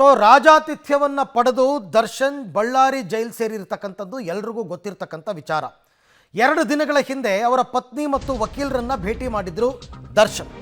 So ರಾಜಾತಿಥ್ಯವನ್ನು ಪಡೆದು ದರ್ಶನ್ ಬಳ್ಳಾರಿ ಜೈಲು ಸೇರಿರ್ತಕ್ಕಂಥದ್ದು ಎಲ್ರಿಗೂ ಗೊತ್ತಿರತಕ್ಕಂಥ ವಿಚಾರ. 2 ದಿನಗಳ ಹಿಂದೆ ಅವರ ಪತ್ನಿ ಮತ್ತು ವಕೀಲರನ್ನ ಭೇಟಿ ಮಾಡಿದ್ರು ದರ್ಶನ್.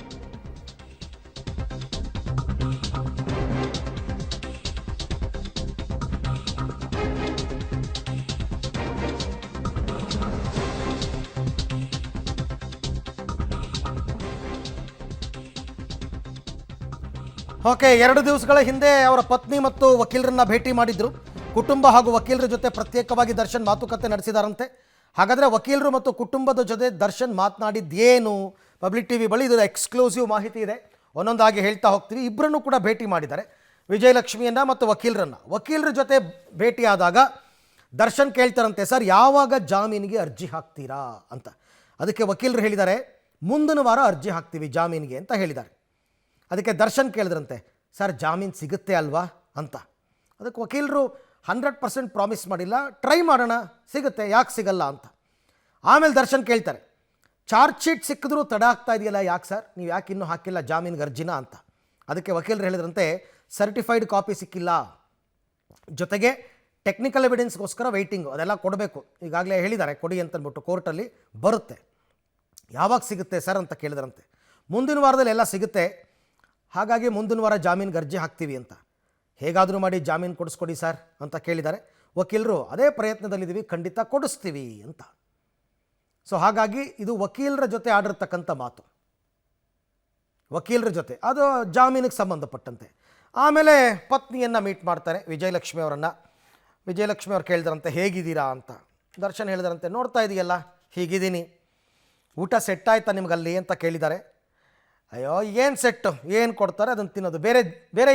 ಓಕೆ, 2 ದಿವಸಗಳ ಹಿಂದೆ ಅವರ ಪತ್ನಿ ಮತ್ತು ವಕೀಲರನ್ನ ಭೇಟಿ ಮಾಡಿದ್ರು. ಕುಟುಂಬ ಹಾಗೂ ವಕೀಲರ ಜೊತೆ ಪ್ರತ್ಯೇಕವಾಗಿ ದರ್ಶನ್ ಮಾತುಕತೆ ನಡೆಸಿದಾರಂತೆ. ಹಾಗಾದರೆ ವಕೀಲರು ಮತ್ತು ಕುಟುಂಬದ ಜೊತೆ ದರ್ಶನ್ ಮಾತನಾಡಿದ್ದೇನು? ಪಬ್ಲಿಕ್ ಟಿವಿ ಬಳಿ ಇದು ಎಕ್ಸ್ಕ್ಲೂಸಿವ್ ಮಾಹಿತಿ ಇದೆ, ಒಂದೊಂದಾಗಿ ಹೇಳ್ತಾ ಹೋಗ್ತೀವಿ. ಇಬ್ಬರನ್ನು ಕೂಡ ಭೇಟಿ ಮಾಡಿದ್ದಾರೆ, ವಿಜಯಲಕ್ಷ್ಮಿಯನ್ನ ಮತ್ತು ವಕೀಲರನ್ನ. ವಕೀಲರ ಜೊತೆ ಭೇಟಿಯಾದಾಗ ದರ್ಶನ್ ಕೇಳ್ತಾರಂತೆ, ಸರ್ ಯಾವಾಗ ಜಾಮೀನಿಗೆ ಅರ್ಜಿ ಹಾಕ್ತೀರಾ ಅಂತ. ಅದಕ್ಕೆ ವಕೀಲರು ಹೇಳಿದ್ದಾರೆ, ಮುಂದಿನ ವಾರ ಅರ್ಜಿ ಹಾಕ್ತೀವಿ ಜಾಮೀನಿಗೆ ಅಂತ ಹೇಳಿದ್ದಾರೆ. ಅದಕ್ಕೆ ದರ್ಶನ್ ಕೇಳಿದ್ರಂತೆ, ಸರ್ ಜಾಮೀನು ಸಿಗುತ್ತೆ ಅಲ್ವಾ ಅಂತ. ಅದಕ್ಕೆ ವಕೀಲರು 100% ಪ್ರಾಮಿಸ್ ಮಾಡಿಲ್ಲ, ಟ್ರೈ ಮಾಡೋಣ, ಸಿಗುತ್ತೆ, ಯಾಕೆ ಸಿಗಲ್ಲ ಅಂತ. ಆಮೇಲೆ ದರ್ಶನ್ ಕೇಳ್ತಾರೆ, ಚಾರ್ಜ್ ಶೀಟ್ ಸಿಕ್ಕಿದ್ರೂ ತಡ ಆಗ್ತಾ ಇದೆಯಲ್ಲ, ಯಾಕೆ ಸರ್ ನೀವು ಯಾಕೆ ಇನ್ನೂ ಹಾಕಿಲ್ಲ ಜಾಮೀನಿಗೆ ಅರ್ಜಿನ ಅಂತ. ಅದಕ್ಕೆ ವಕೀಲರು ಹೇಳಿದ್ರಂತೆ, ಸರ್ಟಿಫೈಡ್ ಕಾಪಿ ಸಿಕ್ಕಿಲ್ಲ, ಜೊತೆಗೆ ಟೆಕ್ನಿಕಲ್ ಎವಿಡೆನ್ಸ್ಗೋಸ್ಕರ ವೆಯ್ಟಿಂಗು, ಅದೆಲ್ಲ ಕೊಡಬೇಕು, ಈಗಾಗಲೇ ಹೇಳಿದ್ದಾರೆ ಕೊಡಿ ಅಂತಂದ್ಬಿಟ್ಟು, ಕೋರ್ಟಲ್ಲಿ ಬರುತ್ತೆ. ಯಾವಾಗ ಸಿಗುತ್ತೆ ಸರ್ ಅಂತ ಕೇಳಿದ್ರಂತೆ. ಮುಂದಿನ ವಾರದಲ್ಲಿ ಎಲ್ಲ ಸಿಗುತ್ತೆ, ಹಾಗಾಗಿ ಮುಂದಿನ ವಾರ ಜಾಮೀನಿಗೆ ಅರ್ಜಿ ಹಾಕ್ತೀವಿ ಅಂತ. ಹೇಗಾದರೂ ಮಾಡಿ ಜಾಮೀನು ಕೊಡಿಸ್ಕೊಡಿ ಸರ್ ಅಂತ ಕೇಳಿದ್ದಾರೆ. ವಕೀಲರು ಅದೇ ಪ್ರಯತ್ನದಲ್ಲಿದ್ದೀವಿ, ಖಂಡಿತ ಕೊಡಿಸ್ತೀವಿ ಅಂತ. ಸೊ ಹಾಗಾಗಿ ಇದು ವಕೀಲರ ಜೊತೆ ಆಡಿರ್ತಕ್ಕಂಥ ಮಾತು, ವಕೀಲರ ಜೊತೆ, ಅದು ಜಾಮೀನಿಗೆ ಸಂಬಂಧಪಟ್ಟಂತೆ. ಆಮೇಲೆ ಪತ್ನಿಯನ್ನು ಮೀಟ್ ಮಾಡ್ತಾರೆ, ವಿಜಯಲಕ್ಷ್ಮಿ ಅವರನ್ನು. ವಿಜಯಲಕ್ಷ್ಮಿ ಅವ್ರು ಕೇಳಿದ್ರಂತೆ, ಹೇಗಿದ್ದೀರಾ ಅಂತ. ದರ್ಶನ್ ಹೇಳಿದ್ರಂತೆ, ನೋಡ್ತಾ ಇದೆಯಲ್ಲ ಹೀಗಿದ್ದೀನಿ, ಊಟ ಸೆಟ್ ಆಯ್ತಾ ನಿಮಗಲ್ಲಿ ಅಂತ ಕೇಳಿದ್ದಾರೆ. ಅಯ್ಯೋ ಏನು ಸೆಟ್ಟು, ಏನು ಕೊಡ್ತಾರೆ ಅದನ್ನು ತಿನ್ನೋದು, ಬೇರೆ ಬೇರೆ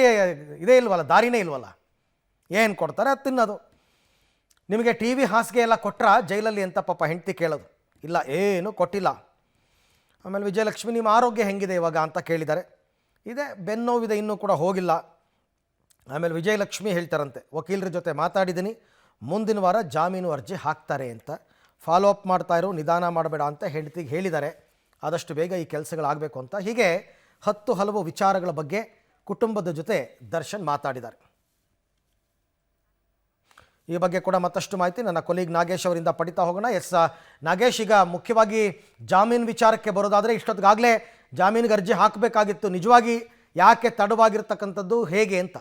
ಇದೇ ಇಲ್ವಲ್ಲ, ದಾರಿನೇ ಇಲ್ವಲ್ಲ, ಏನು ಕೊಡ್ತಾರೆ ಅದು ತಿನ್ನೋದು. ನಿಮಗೆ ಟಿ ವಿ ಹಾಸಿಗೆ ಎಲ್ಲ ಕೊಟ್ರಾ ಜೈಲಲ್ಲಿ ಅಂತ ಪಾಪ ಹೆಂಡತಿ ಕೇಳೋದು. ಇಲ್ಲ, ಏನು ಕೊಟ್ಟಿಲ್ಲ. ಆಮೇಲೆ ವಿಜಯಲಕ್ಷ್ಮಿ, ನಿಮ್ಮ ಆರೋಗ್ಯ ಹೆಂಗಿದೆ ಇವಾಗ ಅಂತ ಕೇಳಿದ್ದಾರೆ. ಇದೆ, ಬೆನ್ನೋವಿದೆ, ಇನ್ನೂ ಕೂಡ ಹೋಗಿಲ್ಲ. ಆಮೇಲೆ ವಿಜಯಲಕ್ಷ್ಮಿ ಹೇಳ್ತಾರಂತೆ, ವಕೀಲರ ಜೊತೆ ಮಾತಾಡಿದ್ದೀನಿ, ಮುಂದಿನ ವಾರ ಜಾಮೀನು ಅರ್ಜಿ ಹಾಕ್ತಾರೆ ಅಂತ, ಫಾಲೋ ಅಪ್ ಮಾಡ್ತಾ ಇರೋ, ನಿಧಾನ ಮಾಡಬೇಡ ಅಂತ ಹೆಂಡತಿಗೆ ಹೇಳಿದ್ದಾರೆ. ಆದಷ್ಟು ಬೇಗ ಈ ಕೆಲಸಗಳಾಗಬೇಕು ಅಂತ. ಹೀಗೆ 10 ಹಲವು ವಿಚಾರಗಳ ಬಗ್ಗೆ ಕುಟುಂಬದ ಜೊತೆ ದರ್ಶನ್ ಮಾತಾಡಿದ್ದಾರೆ. ಈ ಬಗ್ಗೆ ಕೂಡ ಮತ್ತಷ್ಟು ಮಾಹಿತಿ ನನ್ನ ಕೊಲೀಗ್ ನಾಗೇಶ್ ಅವರಿಂದ ಪಡಿತಾ ಹೋಗೋಣ. ಎಸ್ ನಾಗೇಶ್, ಈಗ ಮುಖ್ಯವಾಗಿ ಜಾಮೀನು ವಿಚಾರಕ್ಕೆ ಬರೋದಾದರೆ, ಇಷ್ಟೊತ್ತಿಗಾಗಲೇ ಜಾಮೀನಿಗೆ ಅರ್ಜಿ ಹಾಕಬೇಕಾಗಿತ್ತು, ನಿಜವಾಗಿ ಯಾಕೆ ತಡವಾಗಿರ್ತಕ್ಕಂಥದ್ದು, ಹೇಗೆ ಅಂತ?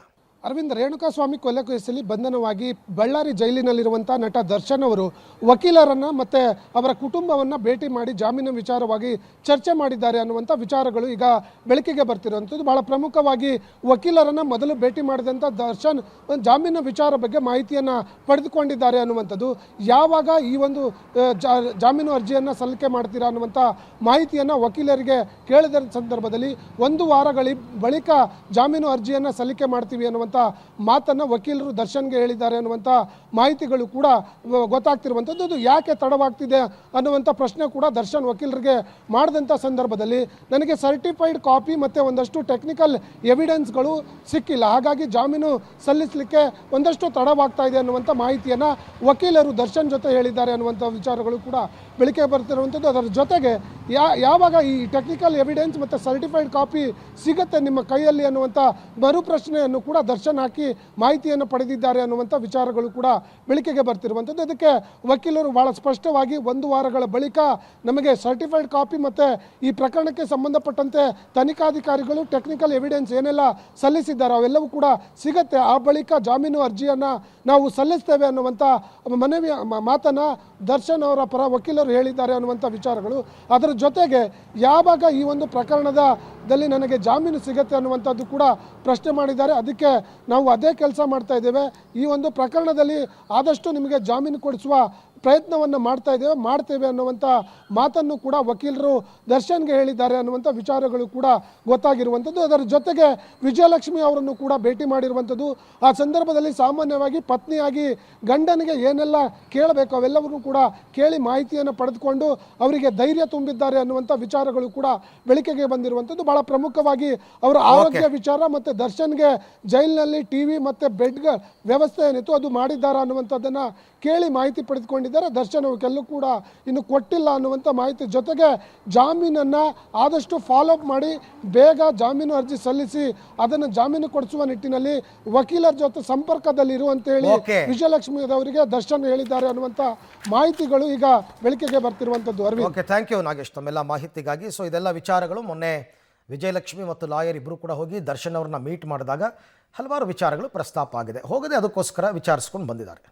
ಅರವಿಂದ್, ರೇಣುಕಾಸ್ವಾಮಿ ಕೊಲೆ ಕೇಸಲ್ಲಿ ಬಂಧನವಾಗಿ ಬಳ್ಳಾರಿ ಜೈಲಿನಲ್ಲಿರುವಂಥ ನಟ ದರ್ಶನ್ ಅವರು ವಕೀಲರನ್ನು ಮತ್ತು ಅವರ ಕುಟುಂಬವನ್ನು ಭೇಟಿ ಮಾಡಿ ಜಾಮೀನು ವಿಚಾರವಾಗಿ ಚರ್ಚೆ ಮಾಡಿದ್ದಾರೆ ಅನ್ನುವಂಥ ವಿಚಾರಗಳು ಈಗ ಬೆಳಕಿಗೆ ಬರ್ತಿರುವಂಥದ್ದು. ಭಾಳ ಪ್ರಮುಖವಾಗಿ ವಕೀಲರನ್ನು ಮೊದಲು ಭೇಟಿ ಮಾಡಿದಂಥ ದರ್ಶನ್ ಜಾಮೀನು ವಿಚಾರ ಬಗ್ಗೆ ಮಾಹಿತಿಯನ್ನು ಪಡೆದುಕೊಂಡಿದ್ದಾರೆ ಅನ್ನುವಂಥದ್ದು. ಯಾವಾಗ ಈ ಒಂದು ಜಾಮೀನು ಅರ್ಜಿಯನ್ನು ಸಲ್ಲಿಕೆ ಮಾಡ್ತೀರಾ ಅನ್ನುವಂಥ ಮಾಹಿತಿಯನ್ನು ವಕೀಲರಿಗೆ ಕೇಳಿದ ಸಂದರ್ಭದಲ್ಲಿ 1 ವಾರಗಳ ಬಳಿಕ ಜಾಮೀನು ಅರ್ಜಿಯನ್ನು ಸಲ್ಲಿಕೆ ಮಾಡ್ತೀವಿ ಅನ್ನುವಂಥ ಮಾತನ್ನು ವಕೀಲರು ದರ್ಶನ್ಗೆ ಹೇಳಿದ್ದಾರೆ ಅನ್ನುವಂಥ ಮಾಹಿತಿಗಳು ಕೂಡ ಗೊತ್ತಾಗ್ತಿರುವಂಥದ್ದು. ಅದು ಯಾಕೆ ತಡವಾಗ್ತಿದೆ ಅನ್ನುವಂಥ ಪ್ರಶ್ನೆ ಕೂಡ ದರ್ಶನ್ ವಕೀಲರಿಗೆ ಮಾಡಿದಂಥ ಸಂದರ್ಭದಲ್ಲಿ, ನನಗೆ ಸರ್ಟಿಫೈಡ್ ಕಾಪಿ ಮತ್ತು ಒಂದಷ್ಟು ಟೆಕ್ನಿಕಲ್ ಎವಿಡೆನ್ಸ್ಗಳು ಸಿಕ್ಕಿಲ್ಲ, ಹಾಗಾಗಿ ಜಾಮೀನು ಸಲ್ಲಿಸಲಿಕ್ಕೆ ಒಂದಷ್ಟು ತಡವಾಗ್ತಾ ಇದೆ ಅನ್ನುವಂಥ ಮಾಹಿತಿಯನ್ನು ವಕೀಲರು ದರ್ಶನ್ ಜೊತೆ ಹೇಳಿದ್ದಾರೆ ಅನ್ನುವಂಥ ವಿಚಾರಗಳು ಕೂಡ ಬೆಳಕಿಗೆ ಬರ್ತಿರುವಂಥದ್ದು. ಅದರ ಜೊತೆಗೆ ಯಾವಾಗ ಈ ಟೆಕ್ನಿಕಲ್ ಎವಿಡೆನ್ಸ್ ಮತ್ತು ಸರ್ಟಿಫೈಡ್ ಕಾಪಿ ಸಿಗುತ್ತೆ ನಿಮ್ಮ ಕೈಯಲ್ಲಿ ಅನ್ನುವಂಥ ಮರು ಪ್ರಶ್ನೆಯನ್ನು ಕೂಡ ದರ್ಶನ್ ಹಾಕಿ ಮಾಹಿತಿಯನ್ನು ಪಡೆದಿದ್ದಾರೆ ಅನ್ನುವಂಥ ವಿಚಾರಗಳು ಕೂಡ ಬೆಳಕಿಗೆ ಬರ್ತಿರುವಂಥದ್ದು. ಅದಕ್ಕೆ ವಕೀಲರು ಬಹಳ ಸ್ಪಷ್ಟವಾಗಿ 1 ವಾರಗಳ ಬಳಿಕ ನಮಗೆ ಸರ್ಟಿಫೈಡ್ ಕಾಪಿ ಮತ್ತು ಈ ಪ್ರಕರಣಕ್ಕೆ ಸಂಬಂಧಪಟ್ಟಂತೆ ತನಿಖಾಧಿಕಾರಿಗಳು ಟೆಕ್ನಿಕಲ್ ಎವಿಡೆನ್ಸ್ ಏನೆಲ್ಲ ಸಲ್ಲಿಸಿದ್ದಾರೆ ಅವೆಲ್ಲವೂ ಕೂಡ ಸಿಗುತ್ತೆ, ಆ ಬಳಿಕ ಜಾಮೀನು ಅರ್ಜಿಯನ್ನು ನಾವು ಸಲ್ಲಿಸ್ತೇವೆ ಅನ್ನುವಂಥ ಮನವಿ ಮಾತನ್ನು ದರ್ಶನ್ ಅವರ ಪರ ವಕೀಲರು ಹೇಳಿದ್ದಾರೆ ಅನ್ನುವಂಥ ವಿಚಾರಗಳು. ಅದರ ಜೊತೆಗೆ ಯಾವಾಗ ಈ ಒಂದು ಪ್ರಕರಣದಲ್ಲಿ ನನಗೆ ಜಾಮೀನು ಸಿಗುತ್ತೆ ಅನ್ನುವಂಥದ್ದು ಕೂಡ ಪ್ರಶ್ನೆ ಮಾಡಿದ್ದಾರೆ. ಅದಕ್ಕೆ ನಾವು ಅದೇ ಕೆಲಸ ಮಾಡ್ತಾ ಇದ್ದೇವೆ, ಈ ಒಂದು ಪ್ರಕರಣದಲ್ಲಿ ಆದಷ್ಟು ನಿಮಗೆ ಜಾಮೀನು ಕೊಡಿಸುವ ಪ್ರಯತ್ನವನ್ನು ಮಾಡ್ತೇವೆ ಅನ್ನುವಂಥ ಮಾತನ್ನು ಕೂಡ ವಕೀಲರು ದರ್ಶನ್ಗೆ ಹೇಳಿದ್ದಾರೆ ಅನ್ನುವಂಥ ವಿಚಾರಗಳು ಕೂಡ ಗೊತ್ತಾಗಿರುವಂಥದ್ದು. ಅದರ ಜೊತೆಗೆ ವಿಜಯಲಕ್ಷ್ಮಿ ಅವರನ್ನು ಕೂಡ ಭೇಟಿ ಮಾಡಿರುವಂಥದ್ದು. ಆ ಸಂದರ್ಭದಲ್ಲಿ ಸಾಮಾನ್ಯವಾಗಿ ಪತ್ನಿಯಾಗಿ ಗಂಡನಿಗೆ ಏನೆಲ್ಲ ಕೇಳಬೇಕು ಅವೆಲ್ಲವನ್ನೂ ಕೂಡ ಕೇಳಿ ಮಾಹಿತಿಯನ್ನು ಪಡೆದುಕೊಂಡು ಅವರಿಗೆ ಧೈರ್ಯ ತುಂಬಿದ್ದಾರೆ ಅನ್ನುವಂಥ ವಿಚಾರಗಳು ಕೂಡ ಬೆಳಕಿಗೆ ಬಂದಿರುವಂಥದ್ದು. ಬಹಳ ಪ್ರಮುಖವಾಗಿ ಅವರ ಆರೋಗ್ಯ ವಿಚಾರ ಮತ್ತು ದರ್ಶನ್ಗೆ ಜೈಲಿನಲ್ಲಿ ಟಿವಿ ಮತ್ತು ಬೆಡ್ಗಳ ವ್ಯವಸ್ಥೆ ಏನಿತ್ತು ಅದು ಮಾಡಿದ್ದಾರೆ ಅನ್ನುವಂಥದ್ದನ್ನು ಕೇಳಿ ಮಾಹಿತಿ ಪಡೆದುಕೊಂಡಿದ್ದಾರೆ. ಮಾಡಿದ್ದಾರೆ. ದರ್ಶನ್ ಅವ್ರ ಕೆಲವು ಕೂಡ ಇನ್ನು ಕೊಟ್ಟಿಲ್ಲ ಅನ್ನುವಂಥ ಮಾಹಿತಿ ಜೊತೆಗೆ ಜಾಮೀನನ್ನು ಆದಷ್ಟು ಫಾಲೋ ಅಪ್ ಮಾಡಿ ಬೇಗ ಜಾಮೀನು ಅರ್ಜಿ ಸಲ್ಲಿಸಿ ಅದನ್ನು ಜಾಮೀನು ಕೊಡಿಸುವ ನಿಟ್ಟಿನಲ್ಲಿ ವಕೀಲರ ಜೊತೆ ಸಂಪರ್ಕದಲ್ಲಿರುವಂತೇಳಿ Okay. ವಿಜಯಲಕ್ಷ್ಮಿ ಅವರಿಗೆ ದರ್ಶನ್ ಹೇಳಿದ್ದಾರೆ ಅನ್ನುವಂಥ ಮಾಹಿತಿಗಳು ಈಗ ಬೆಳಕಿಗೆ ಬರ್ತಿರುವಂಥದ್ದು. Aravind, okay, thank you Nagesh ತಮ್ಮೆಲ್ಲ ಮಾಹಿತಿಗಾಗಿ. ಸೊ ಇದೆಲ್ಲ ವಿಚಾರಗಳು ಮೊನ್ನೆ ವಿಜಯಲಕ್ಷ್ಮಿ ಮತ್ತು ಲಾಯರ್ ಇಬ್ಬರು ಕೂಡ ಹೋಗಿ ದರ್ಶನ್ ಅವ್ರನ್ನ ಮೀಟ್ ಮಾಡಿದಾಗ ಹಲವಾರು ವಿಚಾರಗಳು ಪ್ರಸ್ತಾಪ ಆಗಿದೆ. ಹೋಗದೆ ಅದಕ್ಕೋಸ್ಕರ ವಿಚಾರಿಸ್ಕೊಂಡು ಬಂದಿದ್ದಾರೆ.